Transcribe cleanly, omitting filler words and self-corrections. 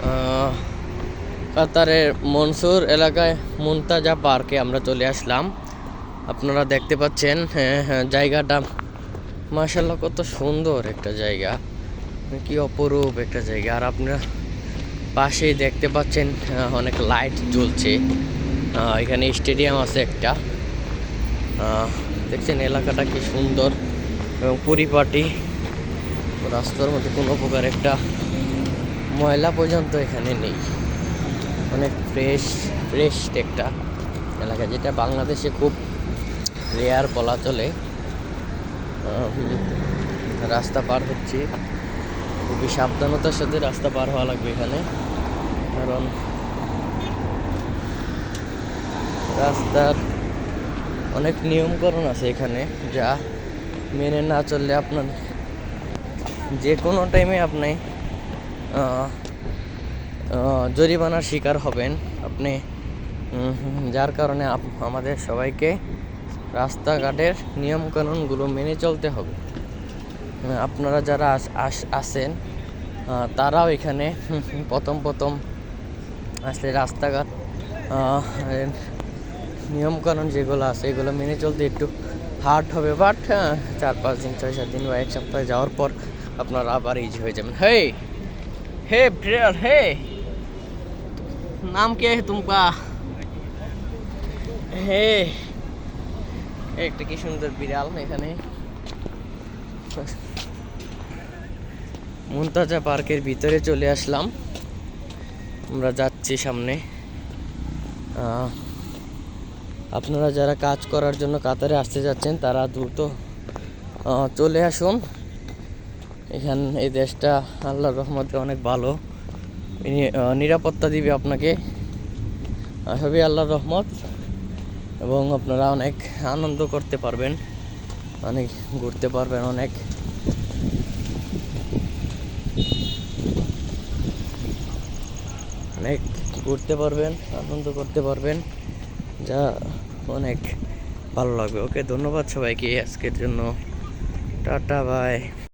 আহ, কাতারের মনসুর এলাকায় মুনতাজা পার্কে আমরা চলে আসলাম। আপনারা দেখতে পাচ্ছেন, হ্যাঁ হ্যাঁ, জায়গাটা মাশাআল্লাহ কত সুন্দর একটা জায়গা, কি অপরূপ একটা জায়গা। আর আপনারা পাশেই দেখতে পাচ্ছেন অনেক লাইট জ্বলছে। এখানে স্টেডিয়াম আছে একটা। দেখছেন এলাকাটা কি সুন্দর এবং পরিপাটি। রাস্তার মধ্যে কোনো প্রকার একটা ময়লা পর্যন্ত এখানে নেই। অনেক ফ্রেশ ফ্রেশ একটা এলাকা, যেটা বাংলাদেশে খুব রেয়ার বলা চলে। রাস্তা পার হচ্ছে, খুবই সাবধানতার সাথে রাস্তা পার হওয়া লাগবে এখানে, কারণ রাস্তার অনেক নিয়মকানুন আছে এখানে, যা মেনে না চললে আপনার যে কোনো টাইমে আপনি জরিমানার শিকার হবেন আপনি। যার কারণে আমাদের সবাইকে রাস্তাঘাটের নিয়মকানুনগুলো মেনে চলতে হবে। আপনারা যারা আসেন তারাও এখানে প্রথম আসলে রাস্তাঘাট নিয়মকানুন যেগুলো আছে এগুলো মেনে চলতে একটু হার্ড হবে, বাট 4-5 দিন 6-7 দিন বা 1 সপ্তাহ যাওয়ার পর আপনারা আবার ইজি হয়ে যাবেন। হে হে ব্রাদার, হে নাম কে তুমকা? হে, একটা কি সুন্দর বিড়াল এখানে। মুনতাজা পার্কের ভিতরে চলে আসলাম, আমরা যাচ্ছি সামনে। আপনারা যারা কাজ করার জন্য কাতারে আসতে যাচ্ছেন তারা দ্রুত চলে আসুন। এই দেশটা আল্লাহর রহমতে অনেক ভালো, নিরাপত্তা দিবে আপনাকে, সবই আল্লাহর রহমত। এবং আপনারা অনেক আনন্দ করতে পারবেন, অনেক ঘুরতে পারবেন, অনেক ঘুরতে পারবেন, আনন্দ করতে পারবেন, যা অনেক ভালো লাগবে। ওকে, ধন্যবাদ সবাইকে আজকের জন্য। Tata, by.